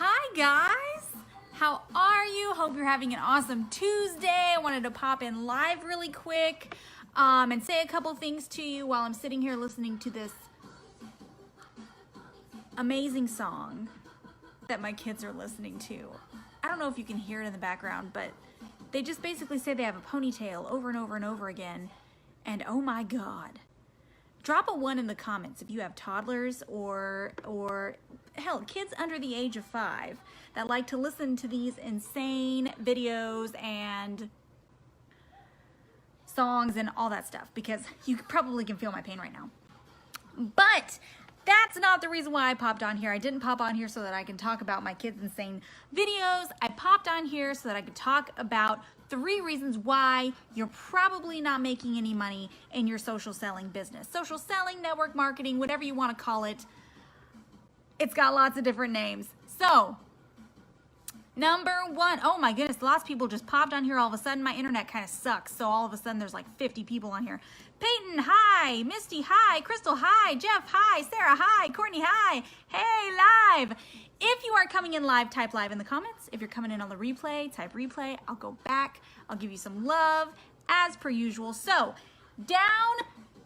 Hi guys, how are you? Hope you're having an awesome Tuesday. I wanted to pop in live really quick and say a couple things to you while I'm sitting here listening to this amazing song that my kids are listening to. I don't know if you can hear it in the background, but they just basically say they have a ponytail over and over and over again, and oh my God. Drop a 1 in the comments if you have toddlers or hell, kids under the age of 5 that like to listen to these insane videos and songs and all that stuff, because you probably can feel my pain right now. But that's not the reason why I popped on here. I didn't pop on here so that I can talk about my kids' insane videos. I popped on here so that I could talk about 3 reasons why you're probably not making any money in your social selling business. Social selling, network marketing, whatever you want to call it. It's got lots of different names. So, number 1, oh my goodness, lots of people just popped on here all of a sudden. My internet kind of sucks, so all of a sudden there's like 50 people on here. Peyton, hi. Misty, hi. Crystal, hi. Jeff, hi. Sarah, hi. Courtney, hi. Hey, live. If you are coming in live, type live in the comments. If you're coming in on the replay, type replay. I'll go back. I'll give you some love as per usual. So, down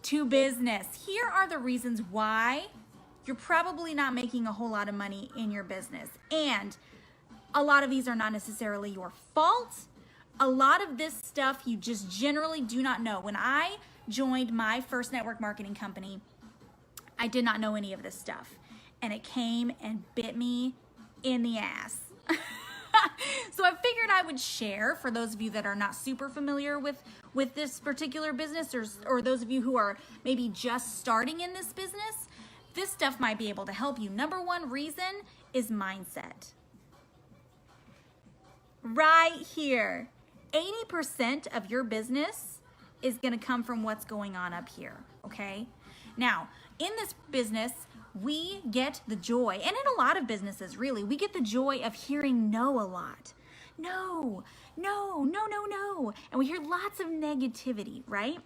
to business. Here are the reasons why you're probably not making a whole lot of money in your business. And a lot of these are not necessarily your fault. A lot of this stuff you just generally do not know. When I joined my first network marketing company, I did not know any of this stuff. And it came and bit me in the ass. So I figured I would share for those of you that are not super familiar with this particular business, or those of you who are maybe just starting in this business. This stuff might be able to help you. Number 1 reason is mindset. Right here. 80% of your business is going to come from what's going on up here, okay? Now, in this business, we get the joy, and in a lot of businesses, really, we get the joy of hearing no a lot. No, no, no, no, no. And we hear lots of negativity, right?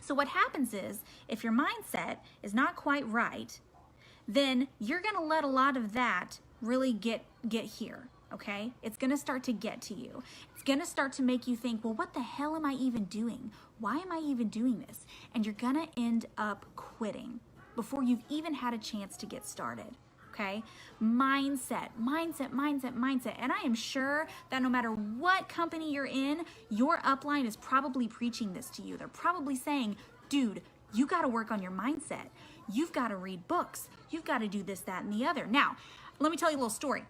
So what happens is, if your mindset is not quite right, then you're going to let a lot of that really get here. Okay? It's going to start to get to you. It's going to start to make you think, well, what the hell am I even doing? Why am I even doing this? And you're going to end up quitting before you've even had a chance to get started. Okay? Mindset, mindset, mindset, mindset. And I am sure that no matter what company you're in, your upline is probably preaching this to you. They're probably saying, dude, you got to work on your mindset. You've got to read books. You've got to do this, that, and the other. Now, let me tell you a little story.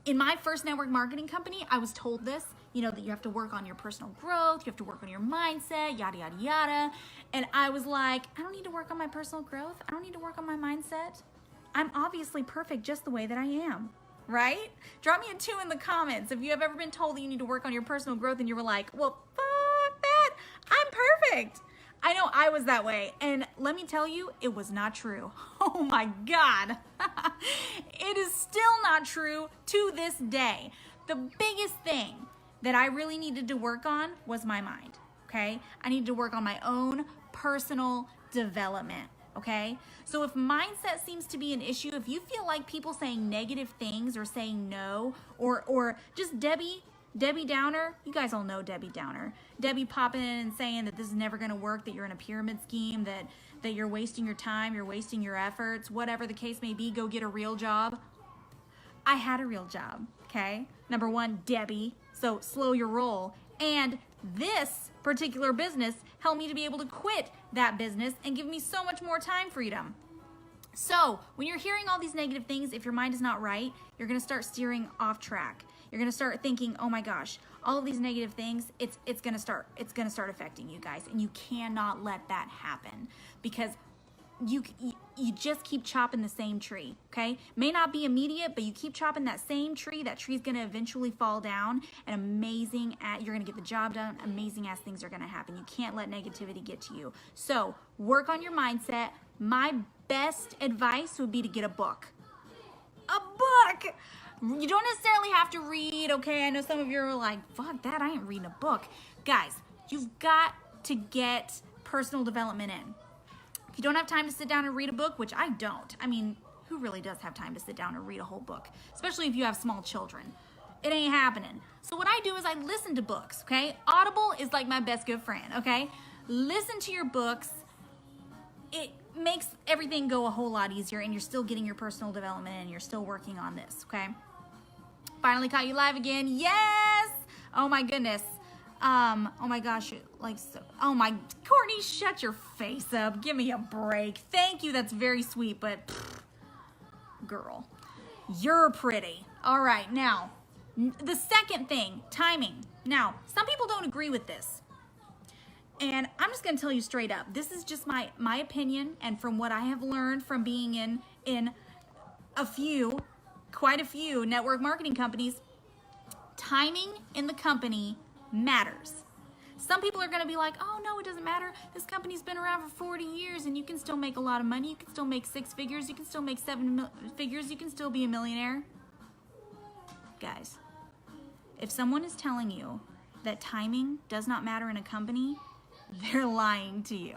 In my first network marketing company, I was told this, that you have to work on your personal growth, you have to work on your mindset, yada, yada, yada. And I was like, I don't need to work on my personal growth. I don't need to work on my mindset. I'm obviously perfect just the way that I am, right? Drop me a 2 in the comments if you have ever been told that you need to work on your personal growth and you were like, well, fuck that, I'm perfect. I know I was that way, and let me tell you, it was not true. Oh my God. It is still not true to this day. The biggest thing that I really needed to work on was my mind, okay? I needed to work on my own personal development, okay? So if mindset seems to be an issue, if you feel like people saying negative things or saying no, or just Debbie Downer, you guys all know Debbie Downer. Debbie popping in and saying that this is never going to work, that you're in a pyramid scheme, that you're wasting your time, you're wasting your efforts, whatever the case may be, go get a real job. I had a real job, okay? Number 1, Debbie, so slow your roll. And this particular business helped me to be able to quit that business and give me so much more time freedom. So when you're hearing all these negative things, if your mind is not right, you're going to start steering off track. You're going to start thinking, oh my gosh, all of these negative things, it's going to start affecting you guys. And you cannot let that happen, because you just keep chopping the same tree, okay? May not be immediate, but you keep chopping that same tree. That tree's going to eventually fall down, and you're going to get the job done. Amazing ass things are going to happen. You can't let negativity get to you. So work on your mindset. My best advice would be to get a book. A book! You don't necessarily have to read, okay? I know some of you are like, fuck that, I ain't reading a book. Guys, you've got to get personal development in. If you don't have time to sit down and read a book, which I don't, I mean, who really does have time to sit down and read a whole book, especially if you have small children? It ain't happening. So what I do is I listen to books, okay? Audible is like my best good friend, okay? Listen to your books. It makes everything go a whole lot easier, and you're still getting your personal development and you're still working on this, okay? Finally caught you live again. Yes! Oh my goodness. Oh my gosh, like, so, oh my, Courtney, shut your face up. Give me a break. Thank you, that's very sweet, but girl, you're pretty. All right, now, the second thing, timing. Now, some people don't agree with this. And I'm just gonna tell you straight up, this is just my opinion, and from what I have learned from being in quite a few network marketing companies, timing in the company matters. Some people are gonna be like, oh no, it doesn't matter. This company's been around for 40 years and you can still make a lot of money. You can still make 6 figures. You can still make 7 figures. You can still be a millionaire. Guys, if someone is telling you that timing does not matter in a company, they're lying to you,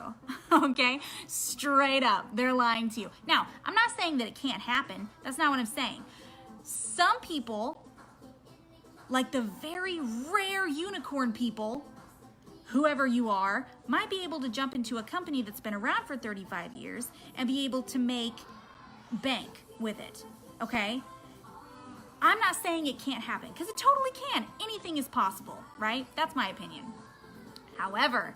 okay? Straight up, they're lying to you. Now, I'm not saying that it can't happen. That's not what I'm saying. Some people, like the very rare unicorn people, whoever you are, might be able to jump into a company that's been around for 35 years and be able to make bank with it, okay? I'm not saying it can't happen, because it totally can. Anything is possible, right? That's my opinion. However,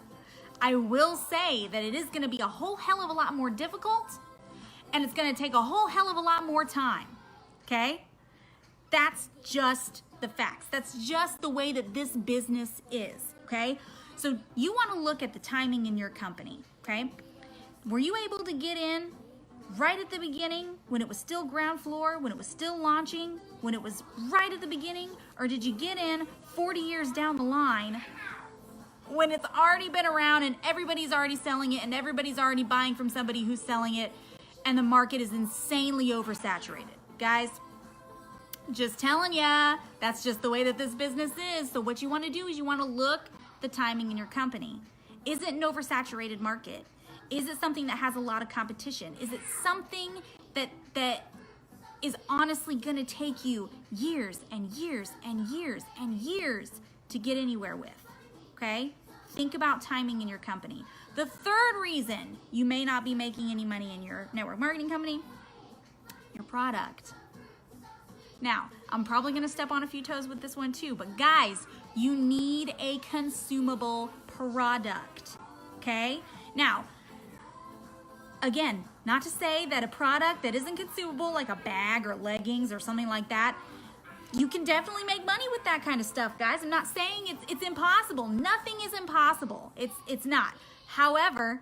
I will say that it is going to be a whole hell of a lot more difficult, and it's going to take a whole hell of a lot more time, okay? That's just the facts. That's just the way that this business is, okay? So you want to look at the timing in your company, okay? Were you able to get in right at the beginning when it was still ground floor, when it was still launching, when it was right at the beginning? Or did you get in 40 years down the line when it's already been around and everybody's already selling it and everybody's already buying from somebody who's selling it and the market is insanely oversaturated? Guys, just telling ya, that's just the way that this business is. So what you want to do is you want to look the timing in your company. Is it an oversaturated market? Is it something that has a lot of competition? Is it something that is honestly going to take you years and years and years and years to get anywhere with? Okay? Think about timing in your company. The third reason you may not be making any money in your network marketing company, your product. Now, I'm probably going to step on a few toes with this one too, but guys, you need a consumable product, okay? Now, again, not to say that a product that isn't consumable, like a bag or leggings or something like that, you can definitely make money with that kind of stuff, guys. I'm not saying it's impossible. Nothing is impossible. It's not. However,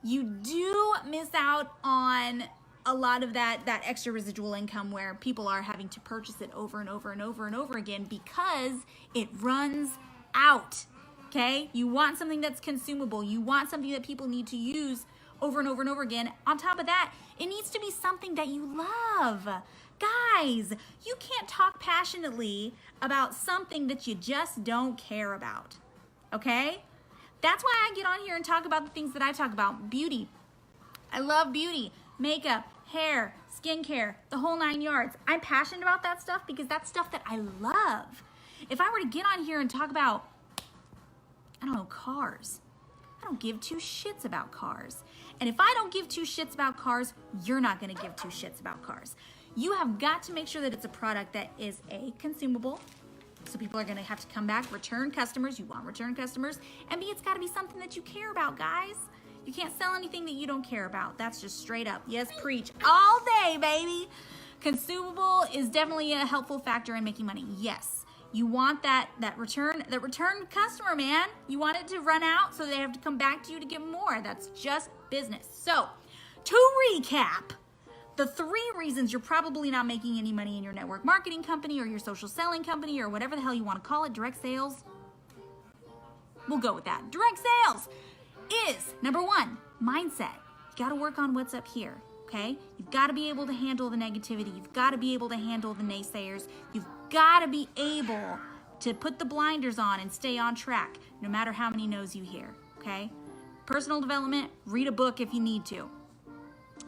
you do miss out on a lot of that extra residual income where people are having to purchase it over and over and over and over again because it runs out, okay? You want something that's consumable. You want something that people need to use over and over and over again. On top of that, it needs to be something that you love. Guys, you can't talk passionately about something that you just don't care about, okay? That's why I get on here and talk about the things that I talk about. Beauty. I love beauty, makeup, hair, skincare, the whole 9 yards. I'm passionate about that stuff because that's stuff that I love. If I were to get on here and talk about, I don't know, cars, I don't give 2 shits about cars. And if I don't give 2 shits about cars, you're not gonna give 2 shits about cars. You have got to make sure that it's a product that is A, consumable, so people are gonna have to come back, return customers, you want return customers, and B, it's gotta be something that you care about, guys. You can't sell anything that you don't care about. That's just straight up. Yes, preach all day, baby. Consumable is definitely a helpful factor in making money. Yes, you want that return customer, man. You want it to run out so they have to come back to you to get more. That's just business. So, to recap, the 3 reasons you're probably not making any money in your network marketing company or your social selling company or whatever the hell you want to call it, direct sales. We'll go with that. Direct sales is, number 1, mindset. You got to work on what's up here, okay? You've got to be able to handle the negativity. You've got to be able to handle the naysayers. You've got to be able to put the blinders on and stay on track, no matter how many no's you hear, okay? Personal development, read a book if you need to.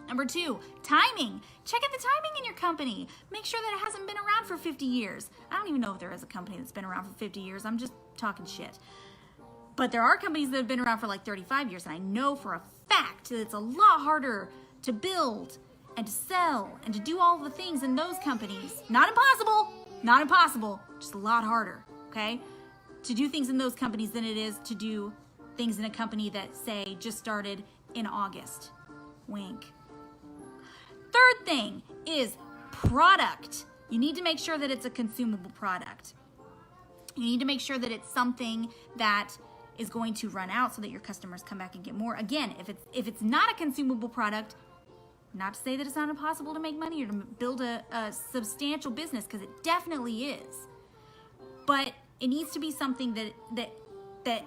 Number 2, timing. Check out the timing in your company. Make sure that it hasn't been around for 50 years. I don't even know if there is a company that's been around for 50 years. I'm just talking shit. But there are companies that have been around for like 35 years, and I know for a fact that it's a lot harder to build and to sell and to do all the things in those companies. Not impossible, just a lot harder, okay? To do things in those companies than it is to do things in a company that, say, just started in August. Wink. Third thing is product. You need to make sure that it's a consumable product. You need to make sure that it's something that is going to run out so that your customers come back and get more. Again, if it's not a consumable product, not to say that it's not impossible to make money or to build a substantial business, because it definitely is. But it needs to be something that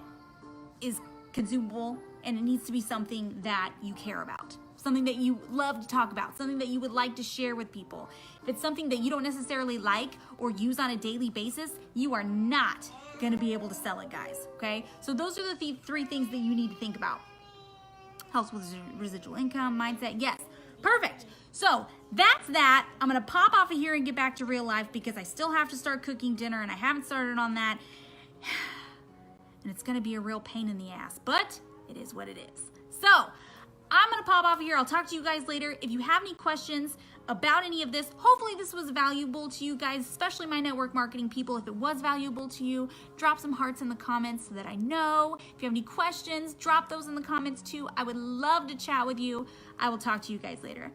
is consumable, and it needs to be something that you care about. Something that you love to talk about, something that you would like to share with people. If it's something that you don't necessarily like or use on a daily basis, you are not gonna be able to sell it, guys, okay? So those are the 3 things that you need to think about. Helps with residual income, mindset, yes, perfect. So that's that. I'm gonna pop off of here and get back to real life because I still have to start cooking dinner and I haven't started on that. And it's gonna be a real pain in the ass, but it is what it is. So I'm gonna pop off here. I'll talk to you guys later. If you have any questions about any of this, hopefully this was valuable to you guys, especially my network marketing people. If it was valuable to you, drop some hearts in the comments so that I know. If you have any questions, drop those in the comments too. I would love to chat with you. I will talk to you guys later.